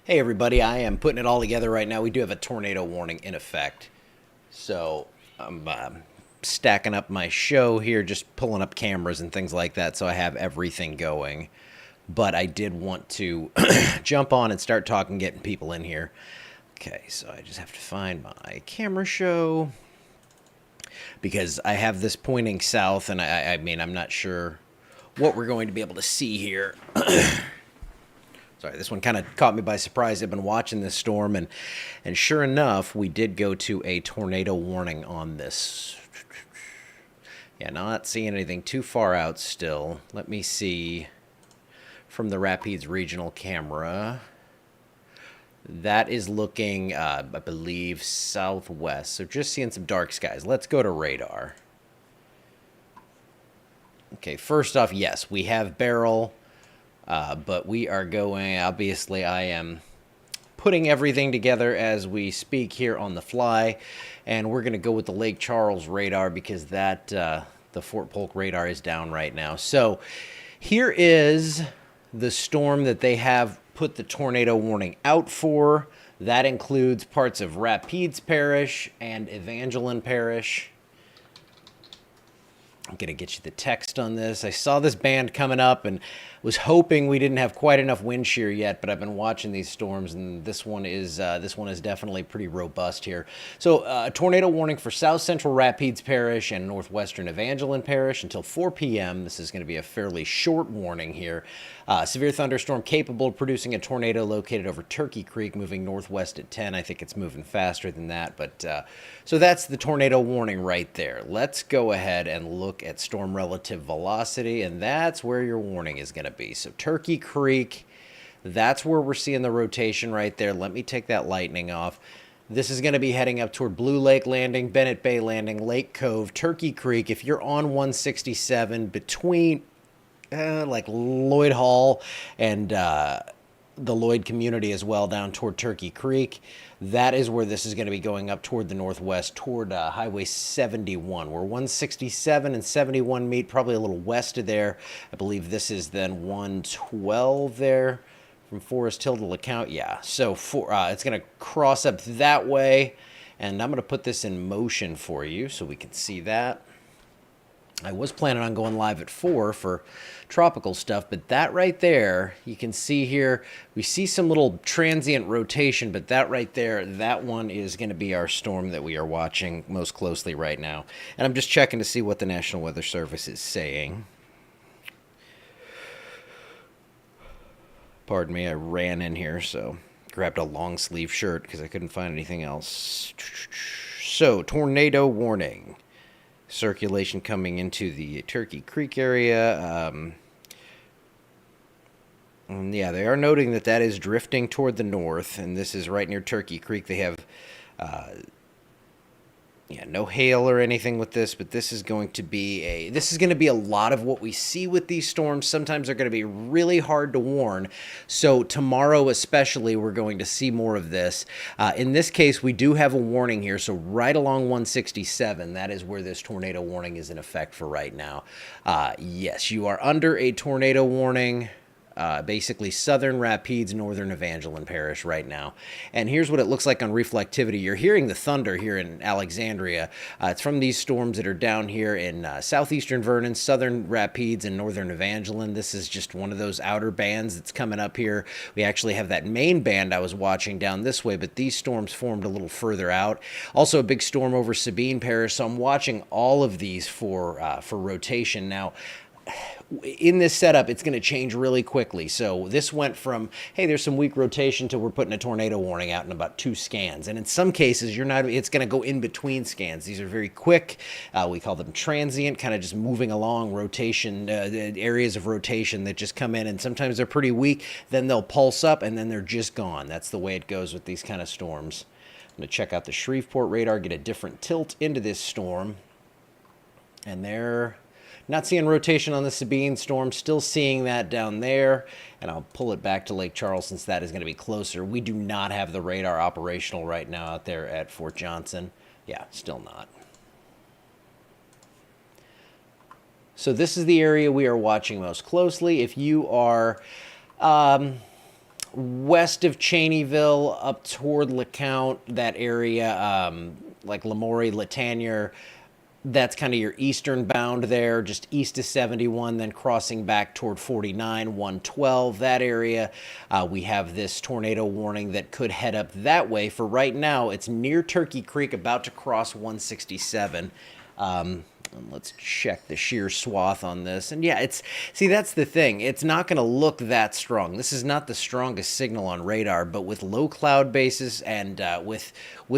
Hey everybody, I am putting it all together right now. We do have a tornado warning in effect. So I'm stacking up my show here, just pulling up cameras and things like that so I have everything going. But I did want to jump on and start talking, getting people in here. Okay, so I just have to find my camera show because I have this pointing south, and I mean, I'm not sure what we're going to be able to see here. Sorry, this one kind of caught me by surprise. I've been watching this storm, and sure enough, we did go to a tornado warning on this. Yeah, not seeing anything too far out still. Let me see from the Rapides regional camera. That is looking, I believe, southwest. So just seeing some dark skies. Let's go to radar. Okay, first off, yes, we have Beryl. But we are going, obviously I am putting everything together as we speak here on the fly, and we're going to go with the Lake Charles radar because that, the Fort Polk radar is down right now. So here is the storm that they have put the tornado warning out for. That includes parts of Rapides Parish and Evangeline Parish. I'm going to get you the text on this. I saw this band coming up and was hoping we didn't have quite enough wind shear yet, but I've been watching these storms, and this one is definitely pretty robust here. So a tornado warning for South Central Rapides Parish and Northwestern Evangeline Parish until 4 p.m. This is going to be a fairly short warning here. Severe thunderstorm capable of producing a tornado located over Turkey Creek, moving northwest at 10. I think it's moving faster than that, but so that's the tornado warning right there. Let's go ahead and look at storm relative velocity, and that's where your warning is going to be. So Turkey Creek, that's where we're seeing the rotation right there. Let me take that lightning off. This is going to be heading up toward Blue Lake Landing, Bennett Bay Landing, Lake Cove, Turkey Creek. If you're on 167 between like Lloyd Hall and the Lloyd community as well, down toward Turkey Creek, that is where this is going to be going up toward the northwest, toward Highway 71, where 167 and 71 meet, probably a little west of there. I believe this is then 112 there from Forest Hill to LeCount. Yeah, so it's going to cross up that way, and I'm going to put this in motion for you so we can see that. I was planning on going live at 4 for tropical stuff, but that right there, you can see here, we see some little transient rotation, but that right there, that one is going to be our storm that we are watching most closely right now. And I'm just checking to see what the National Weather Service is saying. Pardon me, I ran in here, so grabbed a long sleeve shirt because I couldn't find anything else. So, tornado warning. Circulation coming into the Turkey Creek area. And yeah, they are noting that that is drifting toward the north, and this is right near Turkey Creek. They have no hail or anything with this, but this is going to be a lot of what we see with these storms. Sometimes they're going to be really hard to warn. So tomorrow especially, we're going to see more of this. In this case, we do have a warning here. So right along 167, that is where this tornado warning is in effect for right now. Yes, you are under a tornado warning. Basically southern Rapides, northern Evangeline Parish right now. And here's what it looks like on reflectivity. You're hearing the thunder here in Alexandria. It's from these storms that are down here in southeastern Vernon, southern Rapides, and northern Evangeline. This is just one of those outer bands that's coming up here. We actually have that main band I was watching down this way, but these storms formed a little further out. Also a big storm over Sabine Parish, so I'm watching all of these for rotation. Now, in this setup, it's going to change really quickly. So this went from, hey, there's some weak rotation to we're putting a tornado warning out in about 2 scans. And in some cases, it's going to go in between scans. These are very quick. We call them transient, kind of just moving along rotation, areas of rotation that just come in. And sometimes they're pretty weak. Then they'll pulse up and then they're just gone. That's the way it goes with these kind of storms. I'm going to check out the Shreveport radar, get a different tilt into this storm. And there... Not seeing rotation on the Sabine storm, still seeing that down there, and I'll pull it back to Lake Charles since that is going to be closer. We do not have the radar operational right now out there at Fort Johnson. Yeah, still not. So this is the area we are watching most closely. If you are west of Cheneyville up toward LeCount, that area, like Lamourie, Latanier. That's kind of your eastern bound there, just east of 71, then crossing back toward 49, 112, that area. We have this tornado warning that could head up that way. For right now, it's near Turkey Creek, about to cross 167. And let's check the sheer swath on this. And yeah, see, that's the thing. It's not going to look that strong. This is not the strongest signal on radar, but with low cloud bases and with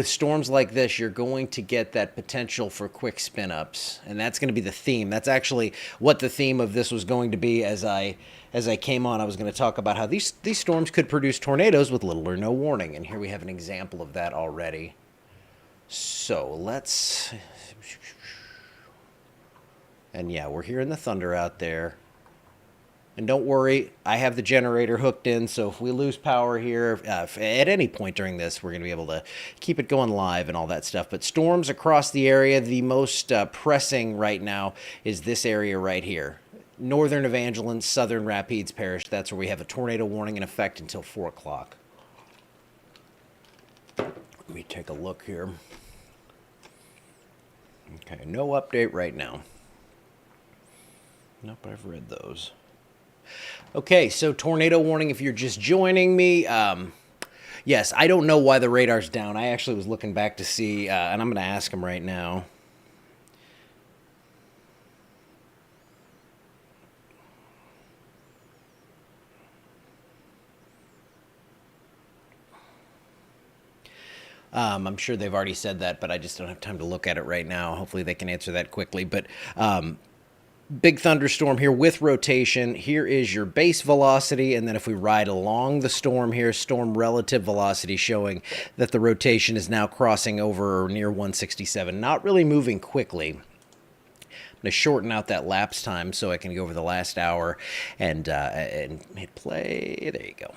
storms like this, you're going to get that potential for quick spin ups. And that's going to be the theme. That's actually what the theme of this was going to be. As I came on, I was going to talk about how these storms could produce tornadoes with little or no warning. And here we have an example of that already. So let's... And yeah, we're hearing the thunder out there. And don't worry, I have the generator hooked in, so if we lose power here, at any point during this, we're going to be able to keep it going live and all that stuff. But storms across the area, the most pressing right now is this area right here. Northern Evangeline, Southern Rapides Parish. That's where we have a tornado warning in effect until 4 o'clock. Let me take a look here. Okay, no update right now. Nope, I've read those. Okay, so tornado warning if you're just joining me. Yes, I don't know why the radar's down. I actually was looking back to see, and I'm going to ask him right now. I'm sure they've already said that, but I just don't have time to look at it right now. Hopefully they can answer that quickly. But big thunderstorm here with rotation. Here is your base velocity, and then if we ride along the storm here, storm relative velocity showing that the rotation is now crossing over or near 167. Not really moving quickly. I'm going to shorten out that lapse time so I can go over the last hour and hit play. There you go.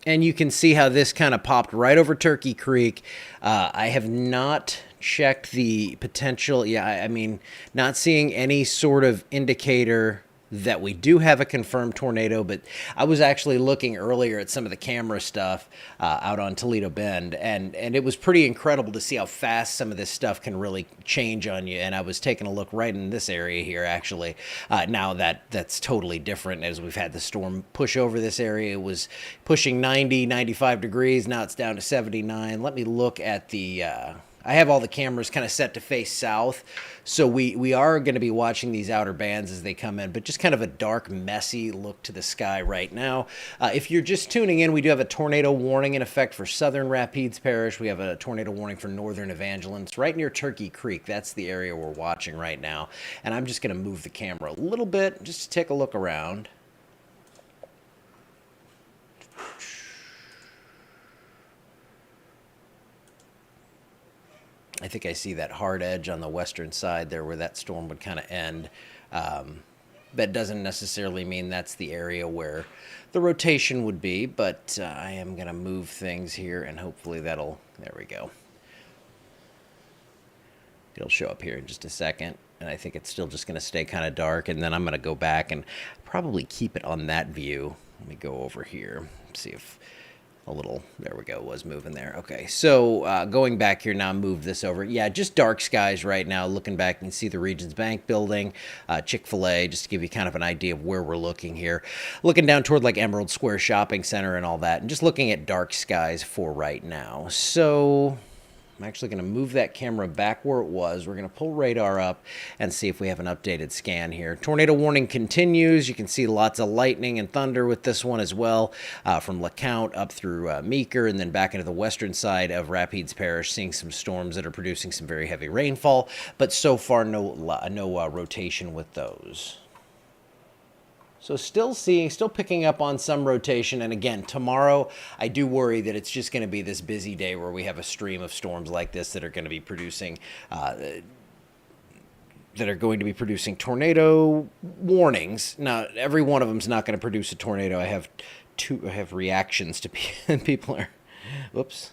And you can see how this kind of popped right over Turkey Creek. I have not checked the potential. Yeah, I mean, not seeing any sort of indicator that we do have a confirmed tornado, but I was actually looking earlier at some of the camera stuff out on Toledo Bend, and it was pretty incredible to see how fast some of this stuff can really change on you. And I was taking a look right in this area here, actually. Now that's totally different as we've had the storm push over this area. It was pushing 90, 95 degrees. Now it's down to 79. Let me look at the... I have all the cameras kind of set to face south, so we are going to be watching these outer bands as they come in, but just kind of a dark, messy look to the sky right now. If you're just tuning in, we do have a tornado warning in effect for Southern Rapides Parish. We have a tornado warning for Northern Evangeline. It's right near Turkey Creek. That's the area we're watching right now, and I'm just going to move the camera a little bit just to take a look around. I think I see that hard edge on the western side there where that storm would kind of end. That doesn't necessarily mean that's the area where the rotation would be, but I am going to move things here and hopefully that'll, there we go. It'll show up here in just a second, and I think it's still just going to stay kind of dark, and then I'm going to go back and probably keep it on that view. Let me go over here, see if... a little, there we go, was moving there. Okay, so going back here now, move this over. Yeah, just dark skies right now. Looking back, you can see the Regions Bank building, Chick-fil-A, just to give you kind of an idea of where we're looking here. Looking down toward like Emerald Square Shopping Center and all that, and just looking at dark skies for right now. So I'm actually going to move that camera back where it was. We're going to pull radar up and see if we have an updated scan here. Tornado warning continues. You can see lots of lightning and thunder with this one as well, from LeCount up through Meeker and then back into the western side of Rapides Parish, seeing some storms that are producing some very heavy rainfall, but so far no rotation with those. So still picking up on some rotation. And again, tomorrow, I do worry that it's just going to be this busy day where we have a stream of storms like this that are going to be producing tornado warnings. Now, every one of them is not going to produce a tornado. I have reactions to people are, whoops.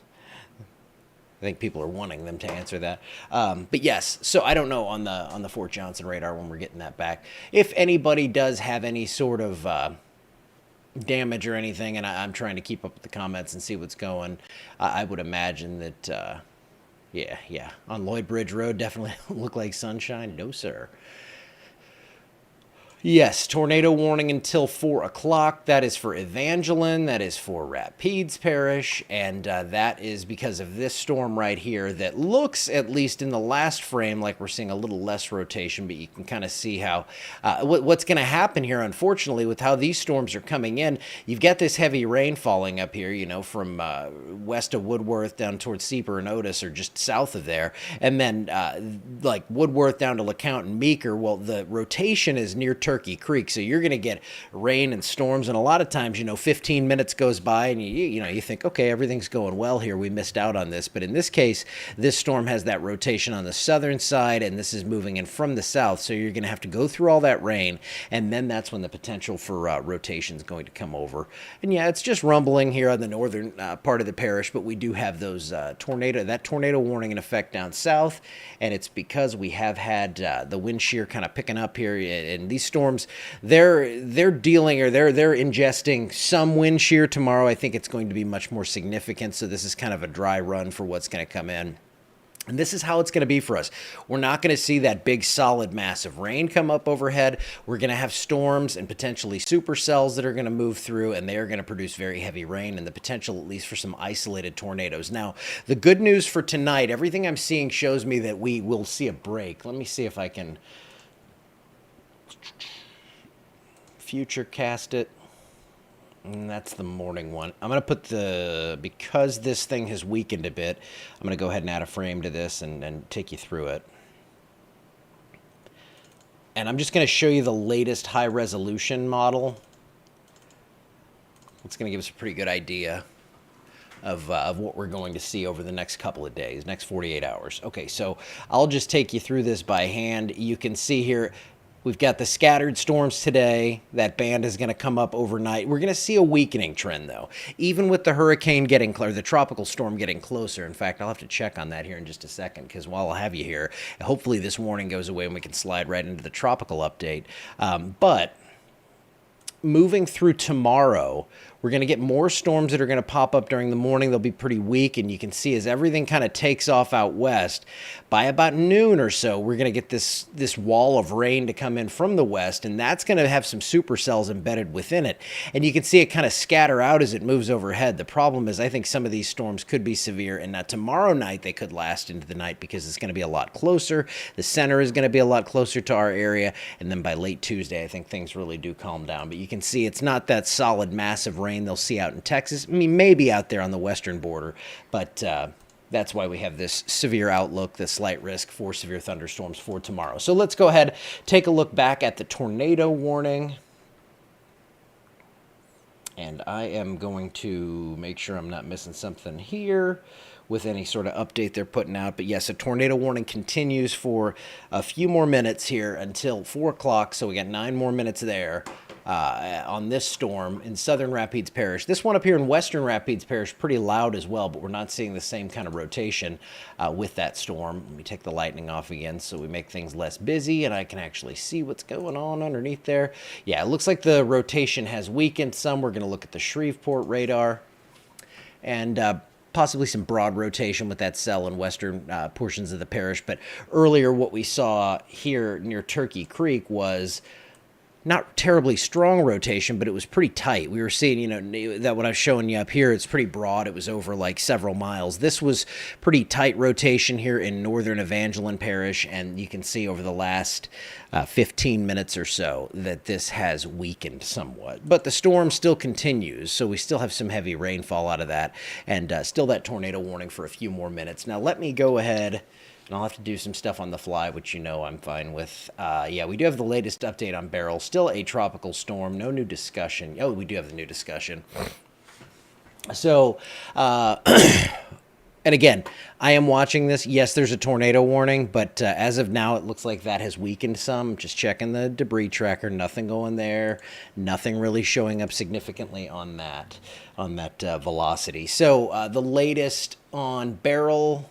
I think people are wanting them to answer that. But yes, so I don't know on the Fort Johnson radar when we're getting that back. If anybody does have any sort of damage or anything, and I'm trying to keep up with the comments and see what's going. I would imagine that, yeah, on Lloyd Bridge Road, definitely don't look like sunshine. No, sir. Yes, tornado warning until 4 o'clock. That is for Evangeline. That is for Rapides Parish. And that is because of this storm right here that looks, at least in the last frame, like we're seeing a little less rotation. But you can kind of see how what's going to happen here, unfortunately, with how these storms are coming in. You've got this heavy rain falling up here, you know, from west of Woodworth down towards Seeper and Otis, or just south of there. And then like Woodworth down to LeCount and Meeker. Well, the rotation is near Turkey Creek, so you're going to get rain and storms, and a lot of times, you know, 15 minutes goes by and you think, okay, everything's going well here, we missed out on this. But in this case, this storm has that rotation on the southern side, and this is moving in from the south, so you're going to have to go through all that rain, and then that's when the potential for rotation is going to come over. And yeah, it's just rumbling here on the northern part of the parish, but we do have those tornado warning in effect down south, and it's because we have had the wind shear kind of picking up here, and these storms, they're dealing, or they're ingesting some wind shear tomorrow. I think it's going to be much more significant, so this is kind of a dry run for what's going to come in. And this is how it's going to be for us. We're not going to see that big, solid, massive rain come up overhead. We're going to have storms and potentially supercells that are going to move through, and they are going to produce very heavy rain and the potential, at least, for some isolated tornadoes. Now, the good news for tonight, everything I'm seeing shows me that we will see a break. Let me see if I can future cast it. And that's the morning one. I'm going to put because this thing has weakened a bit, I'm going to go ahead and add a frame to this and take you through it. And I'm just going to show you the latest high resolution model. It's going to give us a pretty good idea of what we're going to see over the next couple of days, next 48 hours. Okay, so I'll just take you through this by hand. You can see here, we've got the scattered storms today. That band is going to come up overnight. We're going to see a weakening trend, though, even with the hurricane getting closer, the tropical storm getting closer. In fact, I'll have to check on that here in just a second, because while I'll have you here, hopefully this warning goes away and we can slide right into the tropical update. But moving through tomorrow, we're going to get more storms that are going to pop up during the morning. They'll be pretty weak, and you can see as everything kind of takes off out west, by about noon or so, we're going to get this wall of rain to come in from the west, and that's going to have some supercells embedded within it. And you can see it kind of scatter out as it moves overhead. The problem is I think some of these storms could be severe, and now tomorrow night they could last into the night because it's going to be a lot closer. The center is going to be a lot closer to our area, and then by late Tuesday, I think things really do calm down. But you can see it's not that solid, massive rain they'll see out in Texas. I mean, maybe out there on the western border, but that's why we have this severe outlook, the slight risk for severe thunderstorms for tomorrow. So let's go ahead, take a look back at the tornado warning. And I am going to make sure I'm not missing something here with any sort of update they're putting out. But yes, a tornado warning continues for a few more minutes here until 4 o'clock. So we got 9 more minutes there on this storm in southern Rapides Parish. This one up here in western Rapides Parish, pretty loud as well, but we're not seeing the same kind of rotation with that storm. Let me take the lightning off again so we make things less busy and I can actually see what's going on underneath there. Yeah, it looks like the rotation has weakened some. We're going to look at the Shreveport radar and possibly some broad rotation with that cell in western portions of the parish. But earlier what we saw here near Turkey Creek was not terribly strong rotation, but it was pretty tight. We were seeing, you know, that what I was showing you up here, it's pretty broad. It was over like several miles. This was pretty tight rotation here in northern Evangeline Parish, and you can see over the last 15 minutes or so that this has weakened somewhat. But the storm still continues, so we still have some heavy rainfall out of that, and still that tornado warning for a few more minutes. Now let me go ahead, and I'll have to do some stuff on the fly, which you know I'm fine with. Yeah, we do have the latest update on Beryl. Still a tropical storm. No new discussion. Oh, we do have the new discussion. So, and again, I am watching this. Yes, there's a tornado warning, but as of now, it looks like that has weakened some. Just checking the debris tracker. Nothing going there. Nothing really showing up significantly on that velocity. So the latest on Beryl.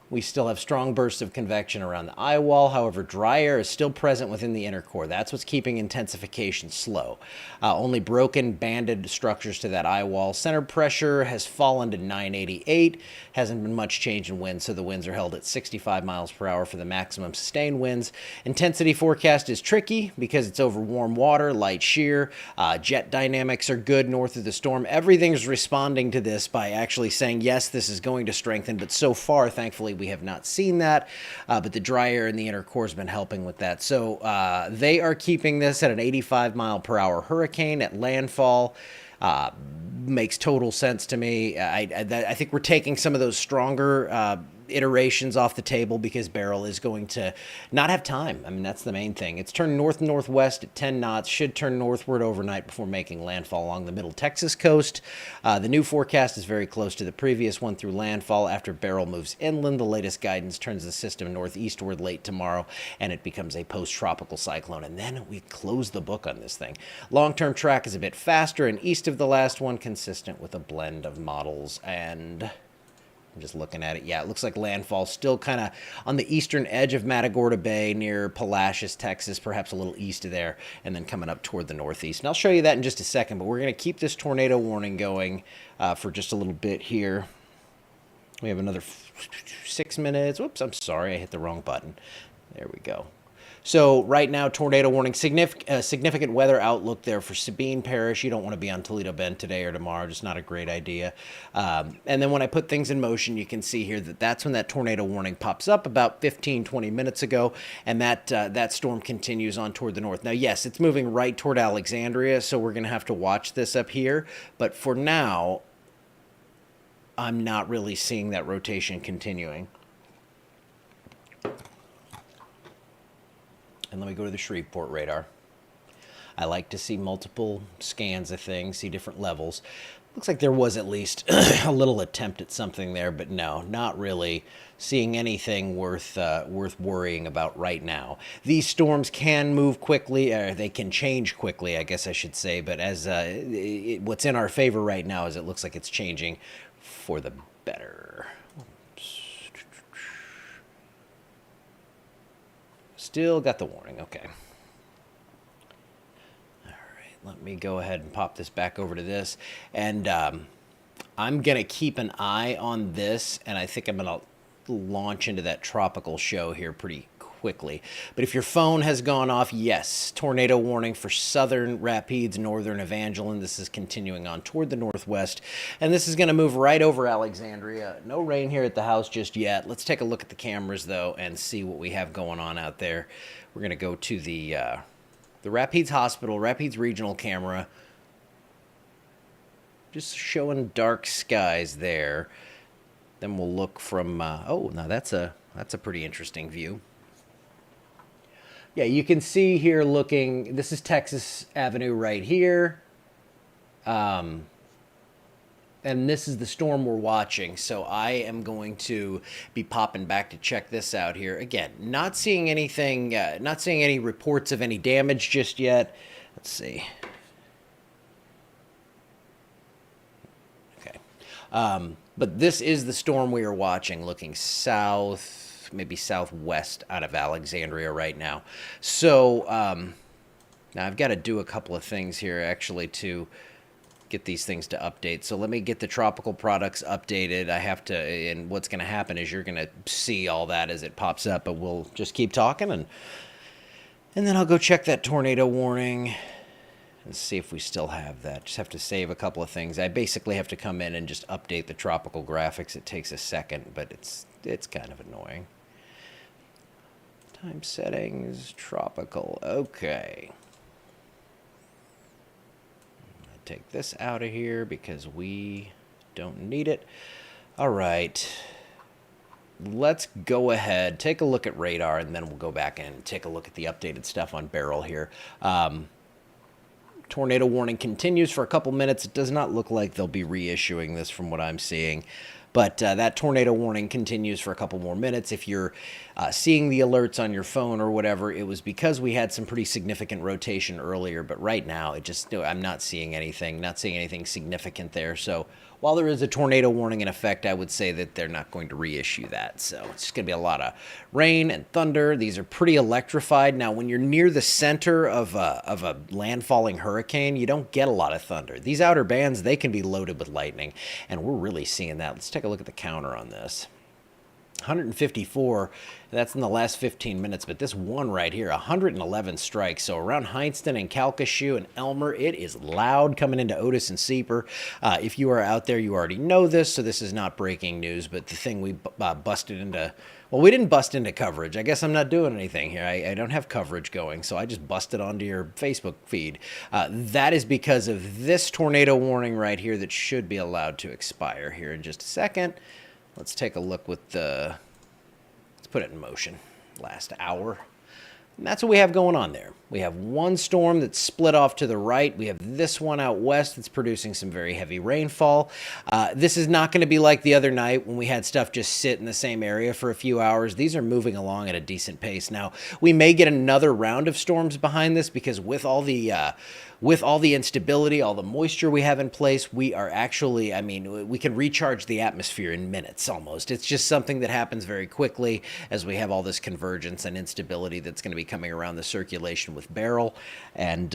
We still have strong bursts of convection around the eye wall. However, dry air is still present within the inner core. That's what's keeping intensification slow. Only broken, banded structures to that eye wall. Center pressure has fallen to 988. Hasn't been much change in winds, so the winds are held at 65 miles per hour for the maximum sustained winds. Intensity forecast is tricky because it's over warm water, light shear. Jet dynamics are good north of the storm. Everything's responding to this by actually saying, yes, this is going to strengthen, but so far, thankfully, we have not seen that, but the dry air in the inner core has been helping with that. So they are keeping this at an 85 mile per hour hurricane at landfall. Makes total sense to me. I think we're taking some of those stronger iterations off the table because Beryl is going to not have time. I mean, that's the main thing. It's turned north-northwest at 10 knots, should turn northward overnight before making landfall along the middle Texas coast. The new forecast is very close to the previous one through landfall. After Beryl moves inland, the latest guidance turns the system northeastward late tomorrow, and it becomes a post-tropical cyclone. And then we close the book on this thing. Long-term track is a bit faster and east of the last one, consistent with a blend of models. And I'm just looking at it. Yeah, it looks like landfall still kind of on the eastern edge of Matagorda Bay near Palacios, Texas, perhaps a little east of there, and then coming up toward the northeast. And I'll show you that in just a second, but we're going to keep this tornado warning going for just a little bit here. We have another 6 minutes. Whoops, I'm sorry. I hit the wrong button. There we go. So right now, tornado warning, significant weather outlook there for Sabine Parish. You don't want to be on Toledo Bend today or tomorrow, just not a great idea. And then when I put things in motion, you can see here that that's when that tornado warning pops up about 15, 20 minutes ago, and that storm continues on toward the north. Now, yes, it's moving right toward Alexandria, so we're going to have to watch this up here. But for now, I'm not really seeing that rotation continuing. And let me go to the Shreveport radar. I like to see multiple scans of things, see different levels. Looks like there was at least a little attempt at something there, but no, not really seeing anything worth worrying about right now. These storms can move quickly, or they can change quickly, I guess I should say, but as what's in our favor right now is it looks like it's changing for the better. Still got the warning, okay. All right, let me go ahead and pop this back over to this. And I'm going to keep an eye on this, and I think I'm going to launch into that tropical show here pretty quickly. But if your phone has gone off, yes, tornado warning for southern Rapides, northern Evangeline. This is continuing on toward the northwest, and this is going to move right over Alexandria. No rain here at the house just yet. Let's take a look at the cameras, though, and see what we have going on out there. We're going to go to the Rapides Hospital, Rapides Regional camera. Just showing dark skies there. Then we'll look from, oh, now that's a pretty interesting view. Yeah, you can see here looking, this is Texas Avenue right here. And this is the storm we're watching. So I am going to be popping back to check this out here. Again, not seeing anything, not seeing any reports of any damage just yet. Let's see. Okay. But this is the storm we are watching, looking south, maybe southwest out of Alexandria right now. So now I've got to do a couple of things here actually to get these things to update. So let me get the tropical products updated. I have to, and what's going to happen is you're going to see all that as it pops up, but we'll just keep talking and then I'll go check that tornado warning and see if we still have that. Just have to save a couple of things. I basically have to come in and just update the tropical graphics. It takes a second, but it's kind of annoying. Time settings, tropical, okay. Take this out of here because we don't need it. All right, let's go ahead, take a look at radar, and then we'll go back and take a look at the updated stuff on Beryl here. Tornado warning continues for a couple minutes. It does not look like they'll be reissuing this from what I'm seeing. But that tornado warning continues for a couple more minutes. If you're seeing the alerts on your phone or whatever, it was because we had some pretty significant rotation earlier. But right now, I'm not seeing anything significant there. So while there is a tornado warning in effect, I would say that they're not going to reissue that. So it's just going to be a lot of rain and thunder. These are pretty electrified. Now, when you're near the center of a landfalling hurricane, you don't get a lot of thunder. These outer bands, they can be loaded with lightning, and we're really seeing that. Let's take a look at the counter on this. 154, that's in the last 15 minutes, but this one right here, 111 strikes. So around Heinzton and Calcasieu and Elmer, it is loud coming into Otis and Sieper. If you are out there, you already know this, so this is not breaking news, but the thing we busted into, well, we didn't bust into coverage. I guess I'm not doing anything here. I don't have coverage going, so I just busted onto your Facebook feed. That is because of this tornado warning right here that should be allowed to expire here in just a second. Let's take a look with the, let's put it in motion, last hour. And that's what we have going on there. We have one storm that's split off to the right. We have this one out west that's producing some very heavy rainfall. This is not going to be like the other night when we had stuff just sit in the same area for a few hours. These are moving along at a decent pace. Now, we may get another round of storms behind this because with all the instability, all the moisture we have in place, we are actually, I mean, we can recharge the atmosphere in minutes almost. It's just something that happens very quickly as we have all this convergence and instability that's going to be coming around the circulation with Beryl, and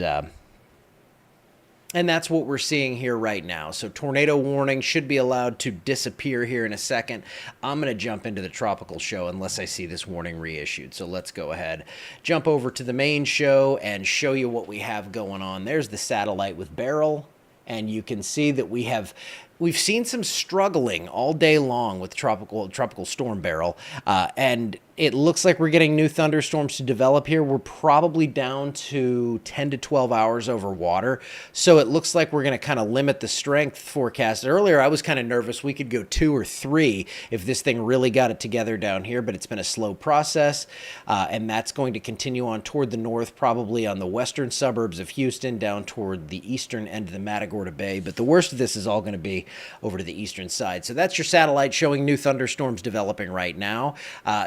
that's what we're seeing here right now. So tornado warning should be allowed to disappear here in a second. I'm going to jump into the tropical show unless I see this warning reissued. So let's go ahead, jump over to the main show and show you what we have going on. There's the satellite with Beryl, and you can see that we've seen some struggling all day long with tropical storm Beryl, and it looks like we're getting new thunderstorms to develop here. We're probably down to 10 to 12 hours over water. So it looks like we're going to kind of limit the strength forecast. Earlier, I was kind of nervous we could go 2 or 3 if this thing really got it together down here, but it's been a slow process. And that's going to continue on toward the north, probably on the western suburbs of Houston, down toward the eastern end of the Matagorda Bay. But the worst of this is all going to be over to the eastern side. So that's your satellite showing new thunderstorms developing right now.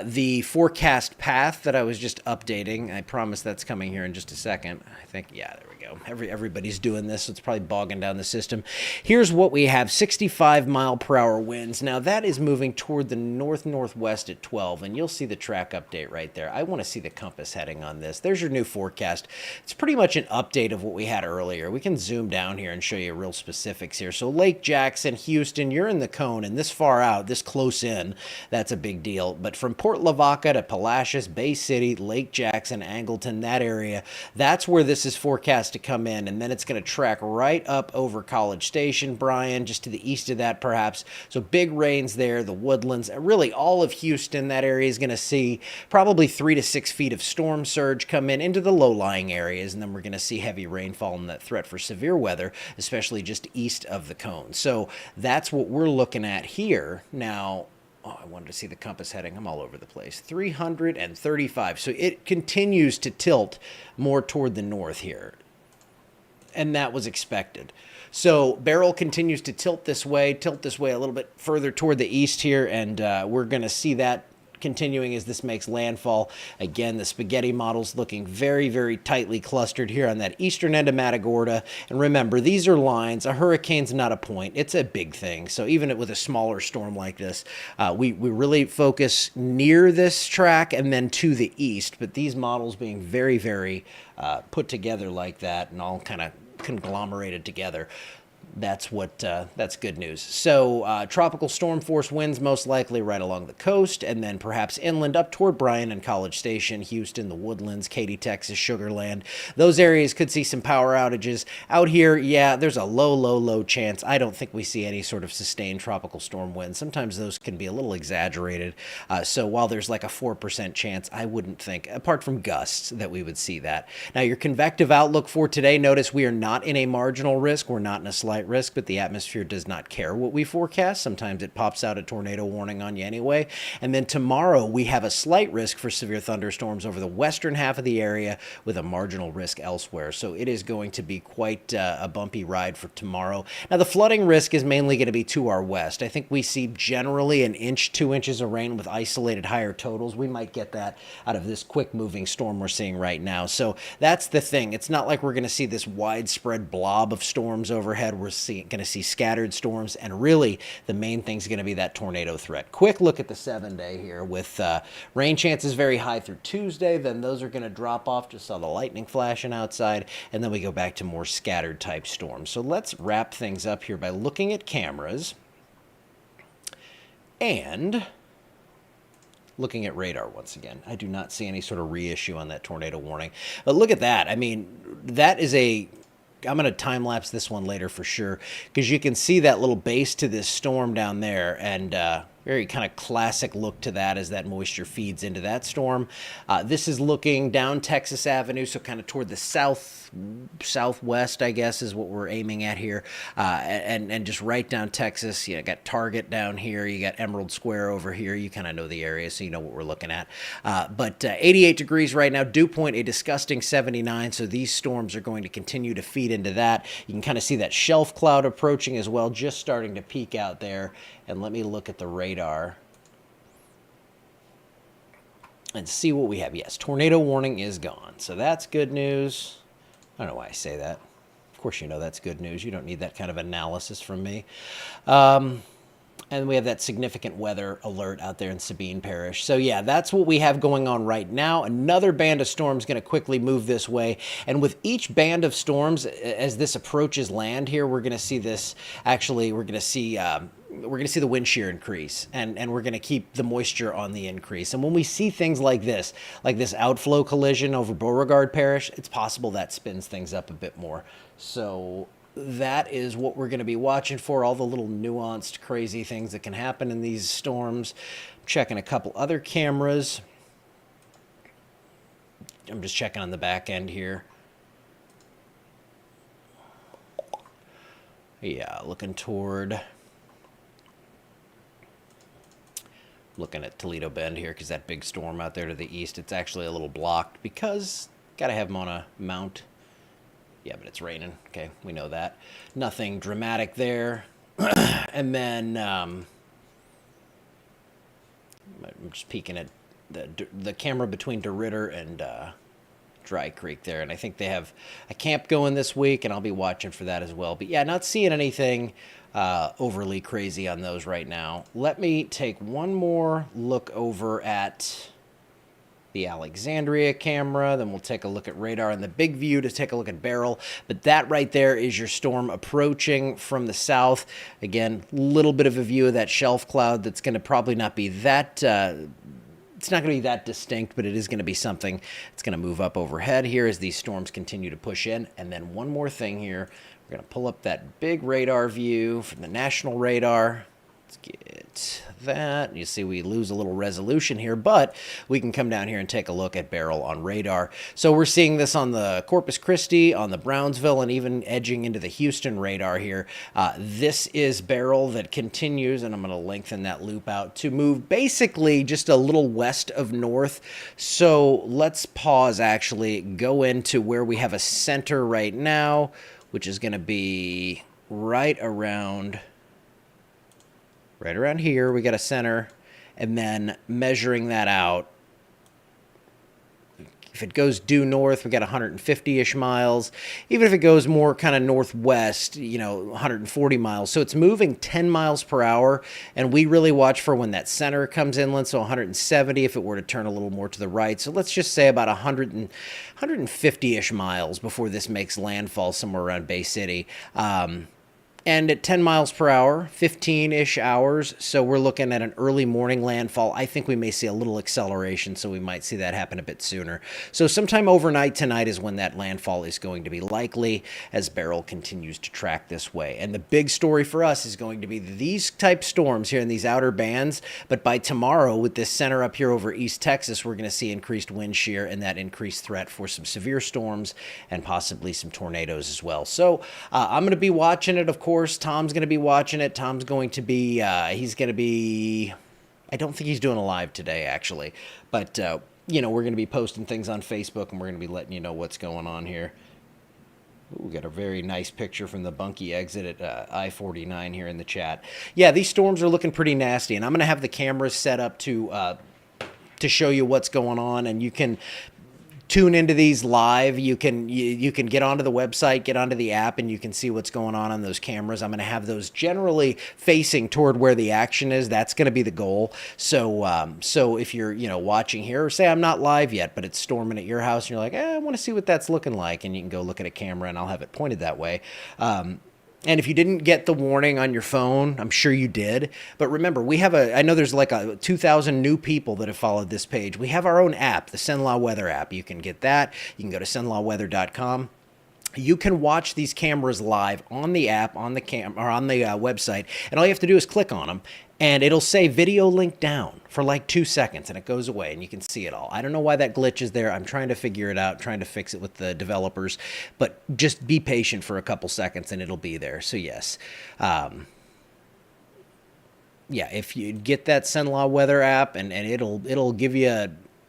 The forecast path that I was just updating, I promise that's coming here in just a second. I think, yeah, there we go. Everybody's doing this, so it's probably bogging down the system. Here's what we have, 65 mile per hour winds. Now that is moving toward the north-northwest at 12, and you'll see the track update right there. I want to see the compass heading on this. There's your new forecast. It's pretty much an update of what we had earlier. We can zoom down here and show you real specifics here. So Lake Jackson, Houston, you're in the cone, and this far out, this close in, that's a big deal. But from Port Lavaca to Palacios, Bay City, Lake Jackson, Angleton, that area, that's where this is forecast to come in, and then it's going to track right up over College Station, Bryan, just to the east of that perhaps. So big rains there, the Woodlands, really all of Houston, that area is going to see probably 3 to 6 feet of storm surge come in into the low-lying areas, and then we're going to see heavy rainfall and that threat for severe weather, especially just east of the cone. So that's what we're looking at here. Now, oh, I wanted to see the compass heading. I'm all over the place. 335. So it continues to tilt more toward the north here. And that was expected. So Beryl continues to tilt this way a little bit further toward the east here, and we're going to see that continuing as this makes landfall. Again, the spaghetti model's looking very, very tightly clustered here on that eastern end of Matagorda. And remember, these are lines. A hurricane's not a point. It's a big thing. So even with a smaller storm like this, we really focus near this track and then to the east. But these models being very, very put together like that and all kind of conglomerated together, that's good news. So tropical storm force winds most likely right along the coast, and then perhaps inland up toward Bryan and College Station, Houston, the Woodlands, Katy, Texas, Sugar Land. Those areas could see some power outages. Out here, yeah, there's a low chance. I don't think we see any sort of sustained tropical storm winds. Sometimes those can be a little exaggerated. So while there's like a 4% chance, I wouldn't think, apart from gusts, that we would see that. Now, your convective outlook for today, notice we are not in a marginal risk. We're not in a slight risk, but the atmosphere does not care what we forecast. Sometimes it pops out a tornado warning on you anyway. And then tomorrow we have a slight risk for severe thunderstorms over the western half of the area with a marginal risk elsewhere. So it is going to be quite a bumpy ride for tomorrow. Now the flooding risk is mainly going to be to our west. I think we see generally 1 inch, 2 inches of rain with isolated higher totals. We might get that out of this quick moving storm we're seeing right now. So that's the thing. It's not like we're going to see this widespread blob of storms overhead. We're going to see scattered storms, and really the main thing is going to be that tornado threat. Quick look at the 7-day here with rain chances very high through Tuesday. Then those are going to drop off. Just saw the lightning flashing outside, and then we go back to more scattered type storms. So let's wrap things up here by looking at cameras and looking at radar once again. I do not see any sort of reissue on that tornado warning. But look at that. I mean, that is a... I'm going to time-lapse this one later for sure, because you can see that little base to this storm down there, and very kind of classic look to that as that moisture feeds into that storm. This is looking down Texas Avenue, so kind of toward the southwest, I guess, is what we're aiming at here, and just right down Texas. You got Target down here, you got Emerald Square over here. You kind of know the area, so you know what we're looking at. But 88 degrees right now, dew point a disgusting 79, so these storms are going to continue to feed into that. You can kind of see that shelf cloud approaching as well, just starting to peak out there. And let me look at the radar and see what we have. Yes, tornado warning is gone. So that's good news. I don't know why I say that. Of course you know that's good news. You don't need that kind of analysis from me. And we have that significant weather alert out there in Sabine Parish. So yeah, that's what we have going on right now. Another band of storms going to quickly move this way. And with each band of storms, as this approaches land here, we're going to see this, actually, we're going to see the wind shear increase, and we're going to keep the moisture on the increase. And when we see things like this outflow collision over Beauregard Parish, it's possible that spins things up a bit more. So that is what we're going to be watching for, all the little nuanced, crazy things that can happen in these storms. I'm checking a couple other cameras. I'm just checking on the back end here. Yeah, looking at Toledo Bend here, because that big storm out there to the east, it's actually a little blocked because got to have them on a mount. Yeah, but it's raining. Okay, we know that. Nothing dramatic there. And then I'm just peeking at the camera between DeRidder and Dry Creek there. And I think they have a camp going this week, and I'll be watching for that as well. But yeah, not seeing anything overly crazy on those right now. Let me take one more look over at the Alexandria camera, then we'll take a look at radar and the big view to take a look at Beryl. But that right there is your storm approaching from the south. Again, a little bit of a view of that shelf cloud that's going to probably not be that it's not going to be that distinct, but it is going to be something. It's going to move up overhead here as these storms continue to push in. And then one more thing here, we're going to pull up that big radar view from the national radar. Let's get that. You see we lose a little resolution here, but we can come down here and take a look at Beryl on radar. So we're seeing this on the Corpus Christi, on the Brownsville, and even edging into the Houston radar here. This is Beryl that continues, and I'm going to lengthen that loop out to move basically just a little west of north. So let's pause, actually, go into where we have a center right now, which is going to be right around here. We got a center, and then measuring that out, if it goes due north, we got 150-ish miles. Even if it goes more kind of northwest, 140 miles. So it's moving 10 miles per hour, and we really watch for when that center comes inland, so 170 if it were to turn a little more to the right. So let's just say about 150-ish miles before this makes landfall somewhere around Bay City. And at 10 miles per hour, 15-ish hours, so we're looking at an early morning landfall. I think we may see a little acceleration, so we might see that happen a bit sooner. So sometime overnight tonight is when that landfall is going to be likely as Beryl continues to track this way. And the big story for us is going to be these type storms here in these outer bands, but by tomorrow with this center up here over East Texas, we're going to see increased wind shear and that increased threat for some severe storms and possibly some tornadoes as well. So I'm going to be watching it, of course. Tom's going to be watching it. Tom's going to be, I don't think he's doing a live today, actually. But, we're going to be posting things on Facebook, and we're going to be letting you know what's going on here. We got a very nice picture from the Bunkie exit at I-49 here in the chat. Yeah, these storms are looking pretty nasty, and I'm going to have the cameras set up to show you what's going on, and you can tune into these live, you can get onto the website, get onto the app, and you can see what's going on those cameras. I'm going to have those generally facing toward where the action is. That's going to be the goal. So if you're watching here, or say I'm not live yet, but it's storming at your house, and you're like, I want to see what that's looking like, and you can go look at a camera, and I'll have it pointed that way. And if you didn't get the warning on your phone, I'm sure you did. But remember, I know there's like 2,000 new people that have followed this page. We have our own app, the Cenla Weather app. You can get that. You can go to cenlaweather.com. You can watch these cameras live on the app, on the website, and all you have to do is click on them, and it'll say video link down for like 2 seconds, and it goes away, and you can see it all. I don't know why that glitch is there. I'm trying to figure it out, trying to fix it with the developers, but just be patient for a couple seconds, and it'll be there. So yes, if you get that Cenla Weather app, and it'll give you a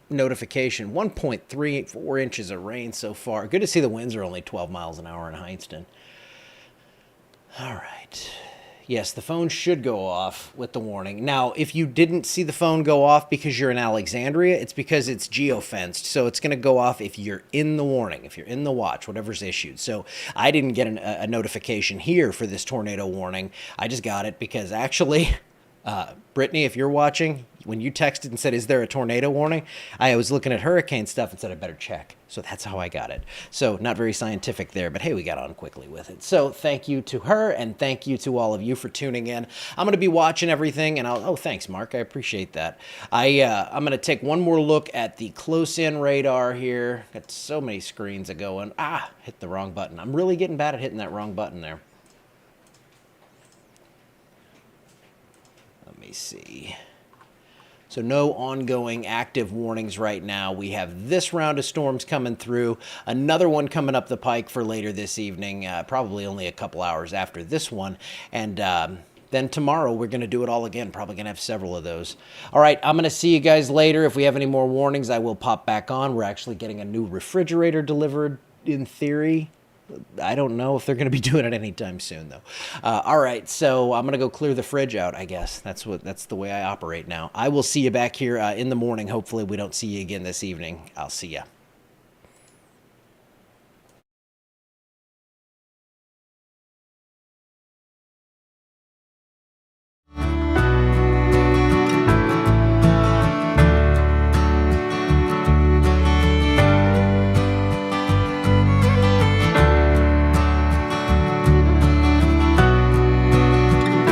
notification. 1.34 inches of rain so far. Good to see the winds are only 12 miles an hour in Heinzton. All right. Yes, the phone should go off with the warning. Now, if you didn't see the phone go off because you're in Alexandria, it's because it's geofenced. So it's going to go off if you're in the warning, if you're in the watch, whatever's issued. So I didn't get a notification here for this tornado warning. I just got it because actually, Brittany, if you're watching, when you texted and said, is there a tornado warning? I was looking at hurricane stuff and said, I better check. So that's how I got it. So not very scientific there, but hey, we got on quickly with it. So thank you to her, and thank you to all of you for tuning in. I'm going to be watching everything, and thanks, Mark. I appreciate that. I'm going to take one more look at the close-in radar here. Got so many screens going. Hit the wrong button. I'm really getting bad at hitting that wrong button there. Let me see. So no ongoing active warnings right now. We have this round of storms coming through, another one coming up the pike for later this evening, probably only a couple hours after this one. And then tomorrow we're going to do it all again, probably going to have several of those. All right, I'm going to see you guys later. If we have any more warnings, I will pop back on. We're actually getting a new refrigerator delivered in theory. I don't know if they're going to be doing it anytime soon, though. All right, so I'm going to go clear the fridge out, I guess. That's the way I operate now. I will see you back here in the morning. Hopefully we don't see you again this evening. I'll see you.